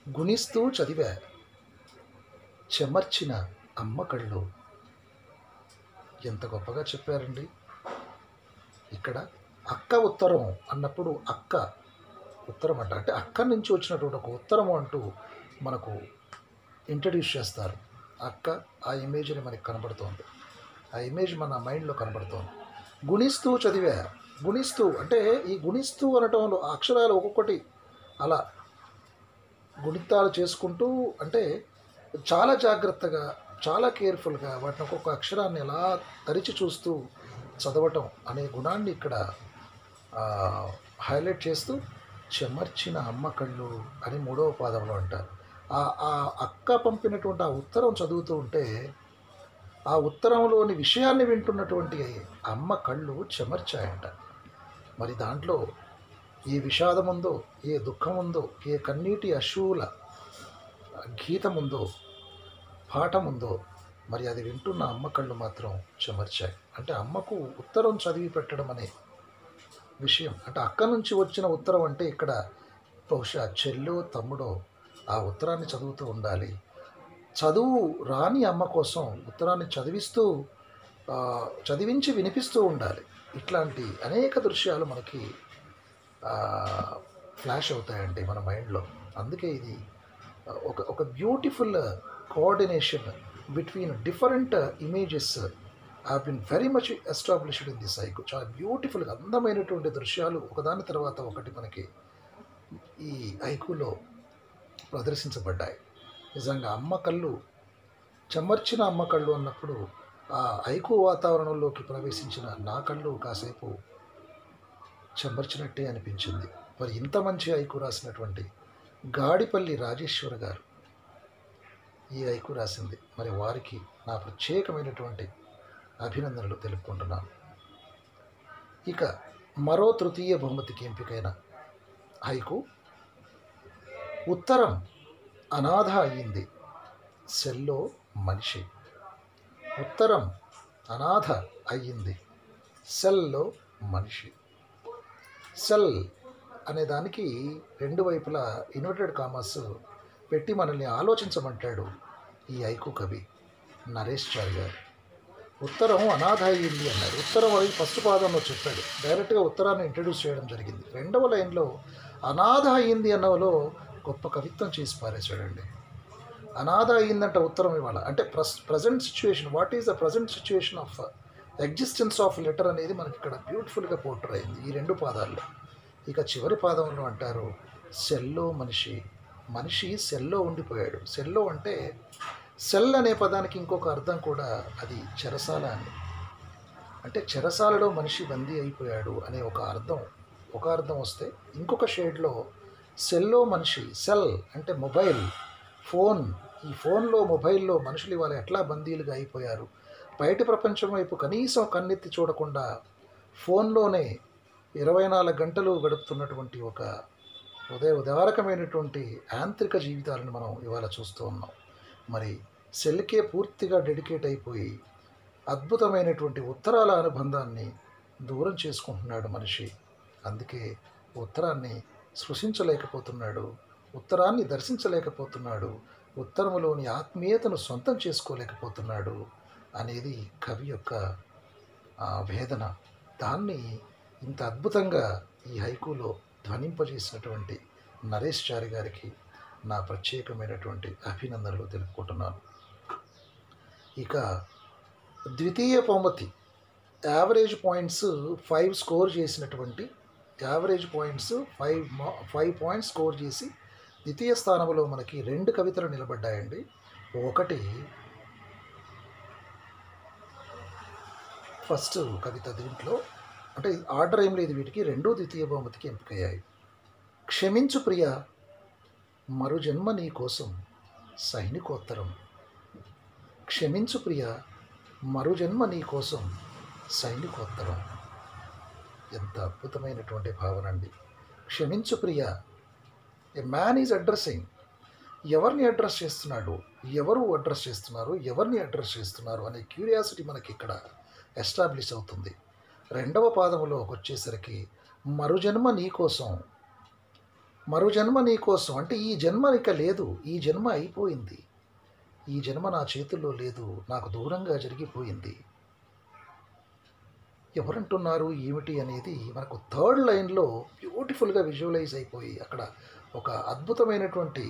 గుణిస్తూ చదివా, చెమర్చిన అమ్మ కళ్ళు. ఎంత గొప్పగా చెప్పారండి. ఇక్కడ అక్క ఉత్తరం అన్నప్పుడు అక్క ఉత్తరం అంటే అక్క నుంచి వచ్చినటువంటి ఒక ఉత్తరం అంటూ మనకు ఇంట్రడ్యూస్ చేస్తారు. అక్క ఆ ఇమేజ్ని మనకి కనబడుతోంది, ఆ ఇమేజ్ మన మైండ్లో కనబడుతోంది. గుణిస్తూ చదివా. గుణిస్తూ అంటే ఈ గుణిస్తూ అనటంలో అక్షరాలు ఒక్కొక్కటి అలా గుణితాలు చేసుకుంటూ, అంటే చాలా జాగ్రత్తగా, చాలా కేర్ఫుల్గా వాటిని ఒక్కొక్క అక్షరాన్ని ఎలా తరిచి చూస్తూ చదవటం అనే గుణాన్ని ఇక్కడ హైలైట్ చేస్తూ చెమర్చిన అమ్మ కళ్ళు అని 3వ పాదంలో అంటారు. ఆ అక్క పంపినటువంటి ఆ ఉత్తరం చదువుతూ ఉంటే ఆ ఉత్తరంలోని విషయాన్ని వింటున్నటువంటి అమ్మ కళ్ళు చెమర్చాయంట. మరి దాంట్లో ఏ విషాదం ఉందో, ఏ దుఃఖం ఉందో, ఏ కన్నీటి అశ్రువుల గీతం ఉందో, పాఠం ఉందో, మరి అది వింటున్న అమ్మ కళ్ళు మాత్రం చెమర్చాయి. అంటే అమ్మకు ఉత్తరం చదివి పెట్టడం అనే విషయం, అంటే అక్క నుంచి వచ్చిన ఉత్తరం అంటే ఇక్కడ బహుశా చెల్లో తమ్ముడో ఆ ఉత్తరాన్ని చదువుతూ ఉండాలి. చదువు రాని అమ్మ కోసం ఉత్తరాన్ని చదివించి వినిపిస్తూ ఉండాలి. ఇట్లాంటి అనేక దృశ్యాలు మనకి ఫ్లాష్ అవుతాయండి మన మైండ్లో. అందుకే ఇది ఒక beautiful coordination between different images have been very much established in this haiku. చాలా బ్యూటిఫుల్గా అందమైనటువంటి దృశ్యాలు ఒకదాని తర్వాత ఒకటి మనకి ఈ హైకులో ప్రదర్శించబడ్డాయి. నిజంగా అమ్మ కళ్ళు, చెమర్చిన అమ్మ కళ్ళు అన్నప్పుడు ఆ హైకు వాతావరణంలోకి ప్రవేశించిన నా కళ్ళు కాసేపు చెమర్చినట్టే అనిపించింది. మరి ఇంత మంచి హైకు రాసినటువంటి గాడిపల్లి రాజేశ్వర గారు ఈ హైకు రాసింది. మరి వారికి నా ప్రత్యేకమైనటువంటి అభినందనలు తెలుపుకుంటున్నాను. ఇక మరో తృతీయ బహుమతికి ఎంపికైన హైకు, ఉత్తరం అనాథ అయ్యింది, సెల్లో మనిషి. ఉత్తరం అనాథ అయ్యింది, సెల్లో మనిషి. సెల్ అనే దానికి రెండు వైపులా ఇన్వర్టెడ్ కామర్స్ పెట్టి మనల్ని ఆలోచించమంటాడు ఈ హైకు కవి నరేష్ చారి గారు. ఉత్తరం అనాథ అయ్యింది అన్నారు. ఉత్తరం అది ఫస్ట్ పాదంలో చెప్పాడు, డైరెక్ట్గా ఉత్తరాన్ని ఇంట్రడ్యూస్ చేయడం జరిగింది. రెండవ లైన్లో అనాథ అయ్యింది అన్నవలో గొప్ప కవిత్వం చేసి పారేశాడండి. అనాథ అయ్యిందంట ఉత్తరం ఇవాళ, అంటే present situation, what is the present situation of existence of letter అనేది మనకి ఇక్కడ బ్యూటిఫుల్గా పోర్ట్రే అయింది ఈ రెండు పాదాల్లో. ఇక చివరి పాదంలో అంటారు సెల్లో మనిషి. మనిషి సెల్లో ఉండిపోయాడు. సెల్లో అంటే సెల్ అనే పదానికి ఇంకొక అర్థం కూడా, అది చెరసాల అని. అంటే చెరసాలలో మనిషి బందీ అయిపోయాడు అనే ఒక అర్థం వస్తే, ఇంకొక షేడ్లో సెల్లో మనిషి. సెల్ అంటే మొబైల్, ఫోన్. ఈ ఫోన్లో, మొబైల్లో మనుషులు ఇవాళ ఎట్లా బందీలుగా అయిపోయారు, బయట ప్రపంచం వైపు కనీసం కన్నెత్తి చూడకుండా ఫోన్లోనే 24 గంటలు గడుపుతున్నటువంటి ఒక ఉదారకమైనటువంటి యాంత్రిక జీవితాలను మనం ఇవాళ చూస్తూ ఉన్నాం. మరి సెల్కే పూర్తిగా డెడికేట్ అయిపోయి అద్భుతమైనటువంటి ఉత్తరాల అనుబంధాన్ని దూరం చేసుకుంటున్నాడు మనిషి. అందుకే ఉత్తరాన్ని స్పృశించలేకపోతున్నాడు, ఉత్తరాన్ని దర్శించలేకపోతున్నాడు, ఉత్తరములోని ఆత్మీయతను సొంతం చేసుకోలేకపోతున్నాడు అనేది కవి యొక్క వేదన. దాన్ని ఇంత అద్భుతంగా ఈ హైకులో ధ్వనింపజేసినటువంటి నరేష్ చారి గారికి నా ప్రత్యేకమైనటువంటి అభినందనలు తెలుపుకుంటున్నాను. ఇక ద్వితీయ బహుమతి, యావరేజ్ పాయింట్స్ 5 స్కోర్ చేసినటువంటి, యావరేజ్ పాయింట్స్ 5 పాయింట్స్ స్కోర్ చేసి ద్వితీయ స్థానంలో మనకి 2 కవితలు నిలబడ్డాయండి. ఒకటి ఫస్ట్ కవిత, దీంట్లో అంటే ఆర్డర్ ఏం లేదు వీటికి, 2 ద్వితీయ బహుమతికి ఎంపికయ్యాయి. క్షమించు ప్రియ, మరు జన్మ నీ కోసం సైనికోత్తరం. క్షమించు ప్రియ, మరు జన్మ నీ కోసం సైనికోత్తరం. ఎంత అద్భుతమైనటువంటి భావన అండి. క్షమించు ప్రియ, ఏ మ్యాన్ ఈజ్ అడ్రస్సింగ్. ఎవరిని అడ్రస్ చేస్తున్నాడు, ఎవరు అడ్రస్ చేస్తున్నారు, ఎవరిని అడ్రస్ చేస్తున్నారు అనే క్యూరియాసిటీ మనకి ఇక్కడ ఎస్టాబ్లిష్ అవుతుంది. రెండవ పాదములో వచ్చేసరికి మరుజన్మ నీకోసం, మరుజన్మ నీకోసం అంటే ఈ జన్మ ఇక లేదు, ఈ జన్మ అయిపోయింది, ఈ జన్మ నా చేతుల్లో లేదు, నాకు దూరంగా జరిగిపోయింది. ఎవరంటున్నారు ఏమిటి అనేది మనకు థర్డ్ లైన్లో బ్యూటిఫుల్గా విజువలైజ్ అయిపోయి అక్కడ ఒక అద్భుతమైనటువంటి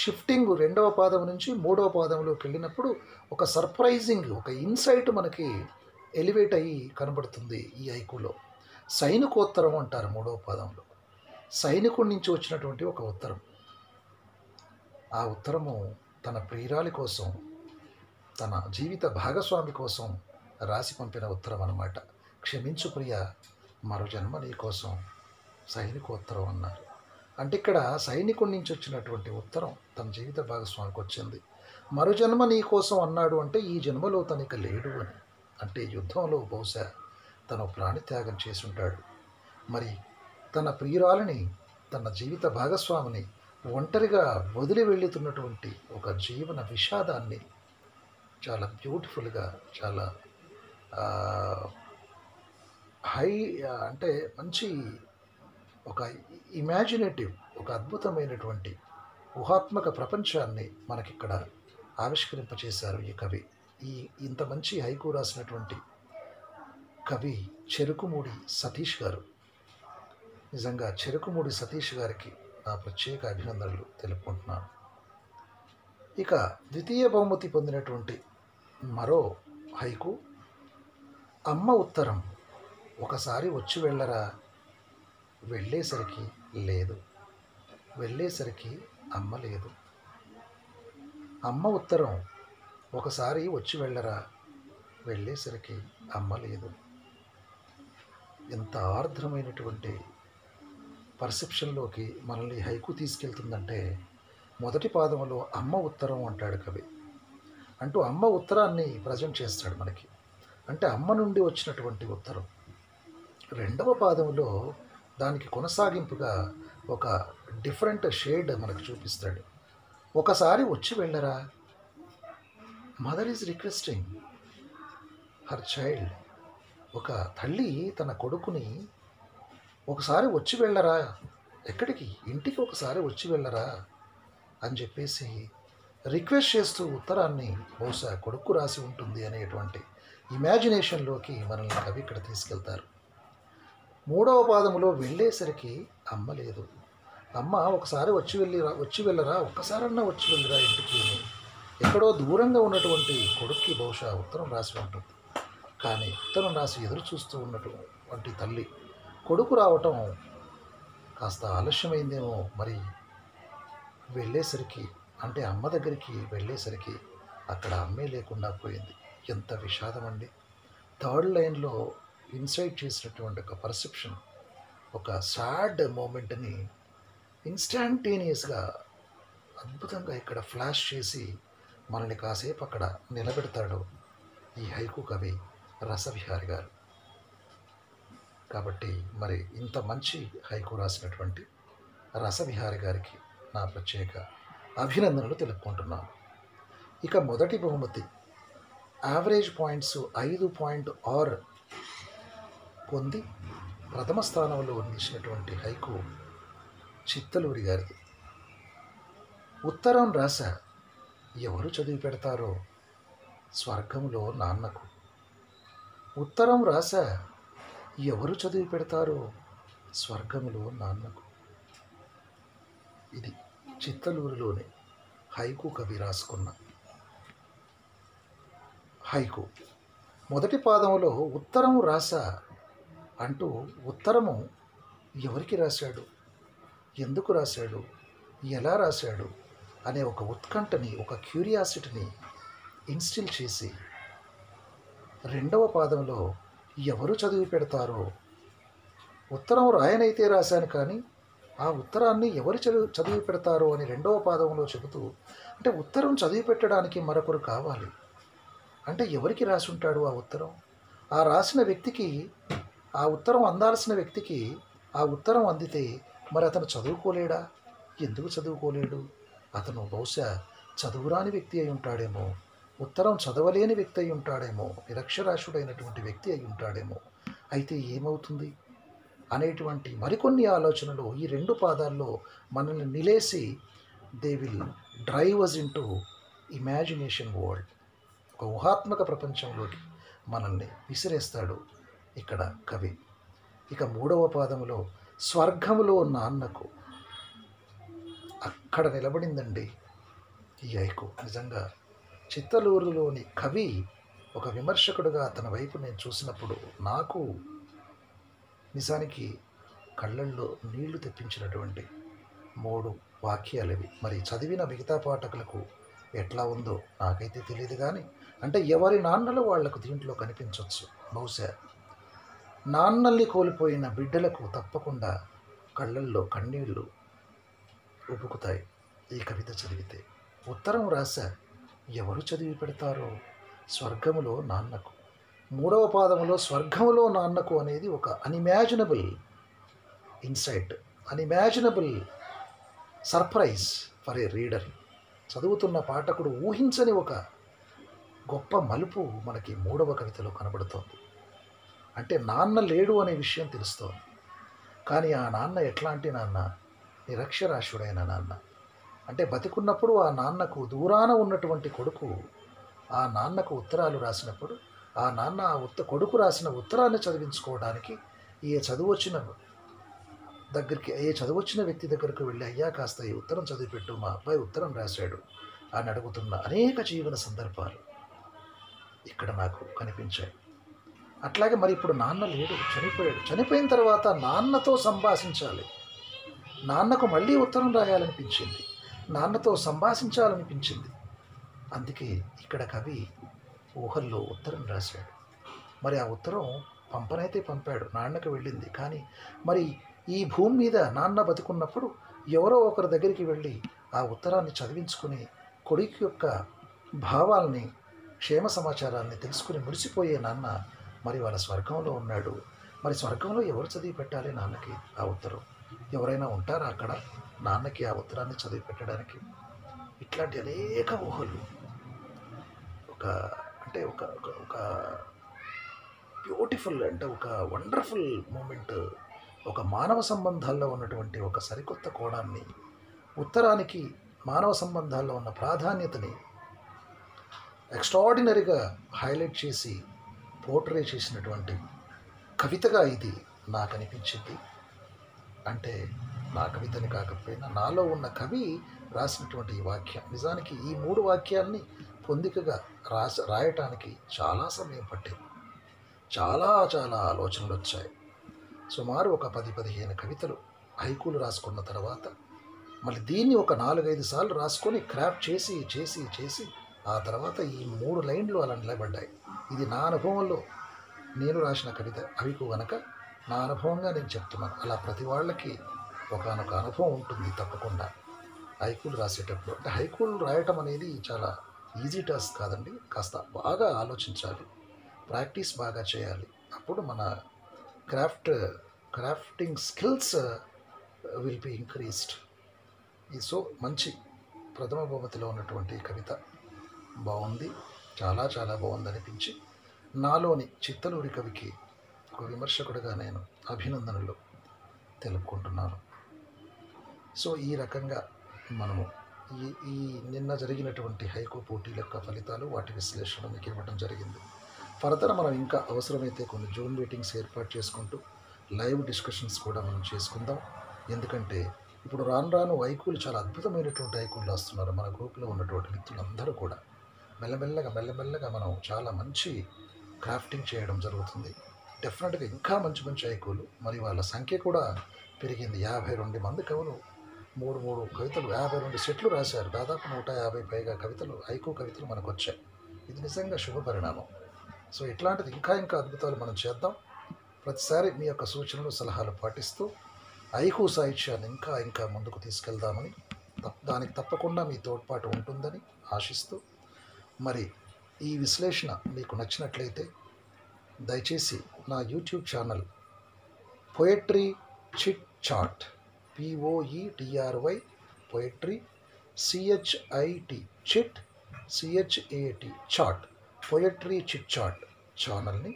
షిఫ్టింగ్ రెండవ పాదం నుంచి మూడవ పాదంలోకి వెళ్ళినప్పుడు ఒక సర్ప్రైజింగ్, ఒక ఇన్సైట్ మనకి ఎలివేట్ అయ్యి కనబడుతుంది ఈ హైకులో. సైనికోత్తరం అంటారు మూడవ పాదంలో. సైనికుడి నుంచి వచ్చినటువంటి ఒక ఉత్తరం. ఆ ఉత్తరము తన ప్రియురాలి కోసం, తన జీవిత భాగస్వామి కోసం రాసి పంపిన ఉత్తరం అన్నమాట. క్షమించు ప్రియ, మరో జన్మ నీ కోసం సైనికోత్తరం అన్నారు. అంటే ఇక్కడ సైనికుడి నుంచి వచ్చినటువంటి ఉత్తరం తన జీవిత భాగస్వామికి వచ్చింది. మరో జన్మ నీ కోసం అన్నాడు అంటే ఈ జన్మలో తనకి లేడు అని. అంటే యుద్ధంలో బహుశా తను ప్రాణత్యాగం చేసి ఉంటాడు. మరి తన ప్రియురాలిని, తన జీవిత భాగస్వామిని ఒంటరిగా వదిలి వెళ్తున్నటువంటి ఒక జీవన విషాదాన్ని చాలా బ్యూటిఫుల్గా, చాలా హై అంటే మంచి ఒక ఇమాజినేటివ్, ఒక అద్భుతమైనటువంటి ఊహాత్మక ప్రపంచాన్ని మనకిక్కడ ఆవిష్కరింపచేశారు ఈ కవి. ఇంత మంచి హైకు రాసినటువంటి కవి చెరుకుమూడి సతీష్ గారు. నిజంగా చెరుకుమూడి సతీష్ గారికి నా ప్రత్యేక అభినందనలు తెలుపుకుంటున్నాను. ఇక ద్వితీయ బహుమతి పొందినటువంటి మరో హైకు, అమ్మ ఉత్తరం. ఒకసారి వచ్చి వెళ్ళరా, వెళ్ళేసరికి లేదు, వెళ్ళేసరికి అమ్మ లేదు. అమ్మ ఉత్తరం. ఒకసారి వచ్చి వెళ్ళరా, వెళ్ళేసరికి అమ్మ లేదు. ఎంత ఆర్ద్రమైనటువంటి పర్సెప్షన్లోకి మనల్ని హైకు తీసుకెళ్తుందంటే, మొదటి పాదంలో అమ్మ ఉత్తరం అంటాడు కవి. అంటూ అమ్మ ఉత్తరాన్ని ప్రజెంట్ చేస్తాడు మనకి. అంటే అమ్మ నుండి వచ్చినటువంటి ఉత్తరం. రెండవ పాదంలో దానికి కొనసాగింపుగా ఒక డిఫరెంట్ షేడ్ మనకు చూపిస్తాడు. ఒకసారి వచ్చి వెళ్ళరా, mother is requesting her child. ఒక తల్లి తన కొడుకుని ఒకసారి వచ్చి వెళ్ళరా, ఎక్కడికి, ఇంటికి ఒకసారి వచ్చి వెళ్ళరా అని చెప్పేసి రిక్వెస్ట్ చేస్తూ ఉత్తరాన్ని బహుశా కొడుకు రాసి ఉంటుంది అనేటువంటి ఇమాజినేషన్లోకి మనల్ని కవి ఇక్కడ తీసుకెళ్తారు. మూడవ పాదములో వెళ్ళేసరికి అమ్మ లేదు. అమ్మ ఒకసారి వచ్చి వెళ్ళరా, ఒక్కసారన్నా వచ్చి వెళ్ళరా ఇంటికి అని ఎక్కడో దూరంగా ఉన్నటువంటి కొడుక్కి బహుశా ఉత్తరం రాసి ఉంటుంది. కానీ ఉత్తరం రాసి ఎదురు చూస్తూ ఉన్నటువంటి తల్లి కొడుకు రావటం కాస్త ఆలస్యమైందేమో. మరి వెళ్ళేసరికి, అంటే అమ్మ దగ్గరికి వెళ్ళేసరికి అక్కడ అమ్మే లేకుండా పోయింది. ఎంత విషాదం అండి. థర్డ్ లైన్లో ఇన్సైట్ చేసినటువంటి ఒక పర్సెప్షన్, ఒక సాడ్ మూమెంట్ని ఇన్స్టాంటేనియస్గా అద్భుతంగా ఇక్కడ ఫ్లాష్ చేసి మనల్ని కాసేపు అక్కడ నిలబెడతాడు ఈ హైకు కవి రసవిహారి గారు. కాబట్టి మరి ఇంత మంచి హైకు రాసినటువంటి రసవిహారి గారికి నా ప్రత్యేక అభినందనలు తెలుపుకుంటున్నాను. ఇక మొదటి బహుమతి యావరేజ్ పాయింట్స్ 5.6 పొంది ప్రథమ స్థానంలో నిలిచినటువంటి హైకు చిత్తలూరి గారిది. ఉత్తరం రాశా, ఎవరు చదివి పెడతారో స్వర్గంలో నాన్నకు. ఉత్తరం రాశా, ఎవరు చదివి పెడతారో స్వర్గంలో నాన్నకు. ఇది చిత్తలూరులోని హైకు కవి రాసుకున్న హైకు. మొదటి పాదంలో ఉత్తరం రాశా అంటూ ఉత్తరము ఎవరికి రాశాడు, ఎందుకు రాశాడు, ఎలా రాశాడు అనే ఒక ఉత్కంఠని, ఒక క్యూరియాసిటీని ఇన్స్టిల్ చేసి, రెండవ పాదంలో ఎవరు చదివి పెడతారో, ఉత్తరం రాయనైతే రాశాను కానీ ఆ ఉత్తరాన్ని ఎవరు చదివి పెడతారో అని రెండవ పాదంలో చెబుతూ, అంటే ఉత్తరం చదివి పెట్టడానికి మరొకరు కావాలి. అంటే ఎవరికి రాసి ఉంటాడు ఆ ఉత్తరం? ఆ రాసిన వ్యక్తికి, ఆ ఉత్తరం అందాల్సిన వ్యక్తికి ఆ ఉత్తరం అందితే మరి అతను చదువుకోలేడా? ఎందుకు చదువుకోలేడు? అతను బహుశా చదువురాని వ్యక్తి అయి ఉంటాడేమో, ఉత్తరం చదవలేని వ్యక్తి అయి ఉంటాడేమో, నిరక్షరాస్యుడైనటువంటి వ్యక్తి అయి ఉంటాడేమో. అయితే ఏమవుతుంది? అనేటువంటి మరికొన్ని ఆలోచనలు ఈ 2 పాదాల్లో మనల్ని నిలేసి they will drive us into imagination world, ఒక ఊహాత్మక ప్రపంచంలోకి మనల్ని విసిరేస్తాడు ఇక్కడ కవి. ఇక 3వ పాదములో స్వర్గములో నాన్నకు, అక్కడ నిలబడిందండి ఈ హైకు. నిజంగా చిత్తలూరులోని కవి ఒక విమర్శకుడుగా తన వైపు నేను చూసినప్పుడు నాకు నిజానికి కళ్ళల్లో నీళ్లు తెప్పించినటువంటి 3 వాక్యాలు ఇవి. మరి చదివిన మిగతా పాఠకులకు ఎట్లా ఉందో నాకైతే తెలియదు, కానీ అంటే ఎవరి నాన్నలు వాళ్లకు దీంట్లో కనిపించవచ్చు. బహుశా నాన్నల్ని కోల్పోయిన బిడ్డలకు తప్పకుండా కళ్ళల్లో కన్నీళ్లు ఉబుకుతాయి ఈ కవిత చదివితే. ఉత్తరం రాశా, ఎవరు చదివి పెడతారో స్వర్గములో నాన్నకు. 3వ పాదములో స్వర్గములో నాన్నకు అనేది ఒక unimaginable insight, unimaginable surprise for a reader. చదువుతున్న పాఠకుడు ఊహించని ఒక గొప్ప మలుపు మనకి 3వ కవితలో కనబడుతోంది. అంటే నాన్న లేడు అనే విషయం తెలుస్తోంది, కానీ ఆ నాన్న ఎట్లాంటి నాన్న? నిరక్షరాస్యుడైన నాన్న. అంటే బతికున్నప్పుడు ఆ నాన్నకు దూరాన ఉన్నటువంటి కొడుకు ఆ నాన్నకు ఉత్తరాలు రాసినప్పుడు ఆ నాన్న కొడుకు రాసిన ఉత్తరాన్ని చదివించుకోవడానికి ఏ చదువొచ్చిన వ్యక్తి దగ్గరకు వెళ్ళి, అయ్యా కాస్త ఈ ఉత్తరం చదివిపెట్టు, మా అబ్బాయి ఉత్తరం రాశాడు అని అడుగుతున్న అనేక జీవన సందర్భాలు ఇక్కడ నాకు కనిపించాయి. అట్లాగే మరి ఇప్పుడు నాన్న లేడు, చనిపోయాడు. చనిపోయిన తర్వాత నాన్నతో సంభాషించాలి, నాన్నకు మళ్ళీ ఉత్తరం రాయాలనిపించింది, నాన్నతో సంభాషించాలనిపించింది. అందుకే ఇక్కడ కవి ఊహల్లో ఉత్తరం రాశాడు. మరి ఆ ఉత్తరం పంపనైతే పంపాడు, నాన్నకు వెళ్ళింది. కానీ మరి ఈ భూమి మీద నాన్న బతికున్నప్పుడు ఎవరో ఒకరి దగ్గరికి వెళ్ళి ఆ ఉత్తరాన్ని చదివించుకుని కొడుకు యొక్క భావాల్ని, క్షేమ సమాచారాన్ని తెలుసుకుని మురిసిపోయే నాన్న మరి వాళ్ళ స్వర్గంలో ఉన్నాడు. మరి స్వర్గంలో ఎవరు చదివి పెట్టాలి నాన్నకి ఆ ఉత్తరం? ఎవరైనా ఉంటారా అక్కడ నాన్నకి ఆ ఉత్తరాన్ని చదివి పెట్టడానికి? ఇట్లాంటి అనేక ఊహలు, ఒక బ్యూటిఫుల్, అంటే ఒక వండర్ఫుల్ మూమెంట్, ఒక మానవ సంబంధాల్లో ఉన్నటువంటి ఒక సరికొత్త కోణాన్ని, ఉత్తరానికి మానవ సంబంధాల్లో ఉన్న ప్రాధాన్యతని ఎక్స్ట్రాడినరీగా హైలైట్ చేసి పోర్ట్రే చేసినటువంటి కవితగా ఇది నాకు అనిపించింది. అంటే నా కవితని కాకపోయినా నాలో ఉన్న కవి రాసినటువంటి ఈ వాక్యం, నిజానికి ఈ 3 వాక్యాల్ని పొందికగా రాయటానికి చాలా సమయం పట్టింది. చాలా ఆలోచనలు వచ్చాయి. సుమారు ఒక 10-15 కవితలు హైకూలు రాసుకున్న తర్వాత మళ్ళీ దీన్ని ఒక 4-5 సార్లు రాసుకొని క్రాఫ్ట్ చేసి ఆ తర్వాత ఈ 3 లైన్లు అలా నిలబడ్డాయి. ఇది నా అనుభవంలో నేను రాసిన కవిత హైకు కనుక నా అనుభవంగా నేను చెప్తున్నాను. అలా ప్రతి వాళ్ళకి ఒకనొక అనుభవం ఉంటుంది తప్పకుండా హైకూలు రాసేటప్పుడు. అంటే హైకూలు రాయటం అనేది చాలా ఈజీ టాస్క్ కాదండి. కాస్త బాగా ఆలోచించాలి, ప్రాక్టీస్ బాగా చేయాలి. అప్పుడు మన crafting skills will be increased. So మంచి ప్రథమ బహుమతిలో ఉన్నటువంటి కవిత బాగుంది, చాలా బాగుంది అనిపించి నాలోని చిత్తలూరి కవికి ఒక విమర్శకుడిగా నేను అభినందనలు తెలుపుకుంటున్నాను. సో ఈ రకంగా మనము ఈ నిన్న జరిగినటువంటి హైకో పోటీల యొక్క ఫలితాలు, వాటి విశ్లేషణ మీకు ఇవ్వడం జరిగింది. ఫర్దర్ మనం ఇంకా అవసరమైతే కొన్ని జూమ్ మీటింగ్స్ ఏర్పాటు చేసుకుంటూ లైవ్ డిస్కషన్స్ కూడా మనం చేసుకుందాం. ఎందుకంటే ఇప్పుడు రాను హైకూలు చాలా అద్భుతమైనటువంటి హైకూలు రాస్తున్నారు మన గ్రూప్లో ఉన్నటువంటి మిత్రులందరూ కూడా. మెల్లమెల్లగా మనం చాలా మంచి క్రాఫ్టింగ్ చేయడం జరుగుతుంది. డెఫినెట్గా ఇంకా మంచి హైకూలు, మరి వాళ్ళ సంఖ్య కూడా పెరిగింది. 52 మంది కవులు 3 కవితలు, 52 సెట్లు రాశారు. దాదాపు 150 పైగా కవితలు, హైకూ కవితలు మనకు వచ్చాయి. ఇది నిజంగా శుభ పరిణామం. సో ఇట్లాంటిది ఇంకా అద్భుతాలు మనం చేద్దాం. ప్రతిసారి మీ యొక్క సూచనలు, సలహాలు పాటిస్తూ హైకూ సాహిత్యాన్ని ఇంకా ముందుకు తీసుకెళ్దామని, దానికి తప్పకుండా మీ తోడ్పాటు ఉంటుందని ఆశిస్తూ, మరి ఈ విశ్లేషణ మీకు నచ్చినట్లయితే దయచేసి నా YouTube channel poetry chit chat, POETRY poetry CHIT chit CHAT chat, poetry chit chat ఛానల్ని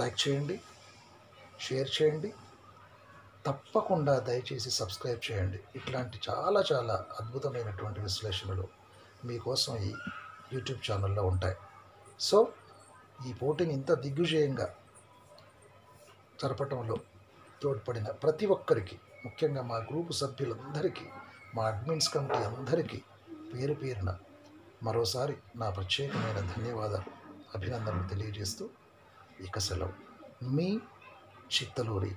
లైక్ చేయండి, షేర్ చేయండి. తప్పకుండా దయచేసి సబ్స్క్రైబ్ చేయండి. ఇట్లాంటి చాలా చాలా అద్భుతమైనటువంటి విశ్లేషణలు మీకోసం ఈ యూట్యూబ్ ఛానల్లో ఉంటాయి. సో ఈ పోటీని ఇంత దిగ్విజయంగా జరపటంలో తోడ్పడిన ప్రతి ఒక్కరికి, ముఖ్యంగా మా గ్రూపు సభ్యులందరికీ, మా అడ్మిన్స్ కమిటీ అందరికీ పేరు పేరున మరోసారి నా ప్రత్యేకమైన ధన్యవాదాలు, అభినందనలు తెలియజేస్తూ ఇక సెలవు. మీ Chittaluri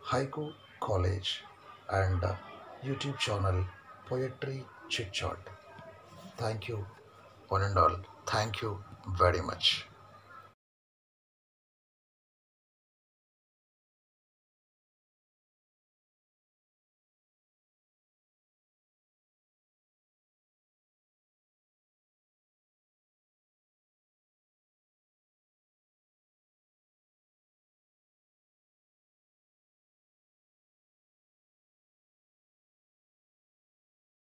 haiku college and YouTube channel poetry chit chat. Thank you one and all. Thank you very much.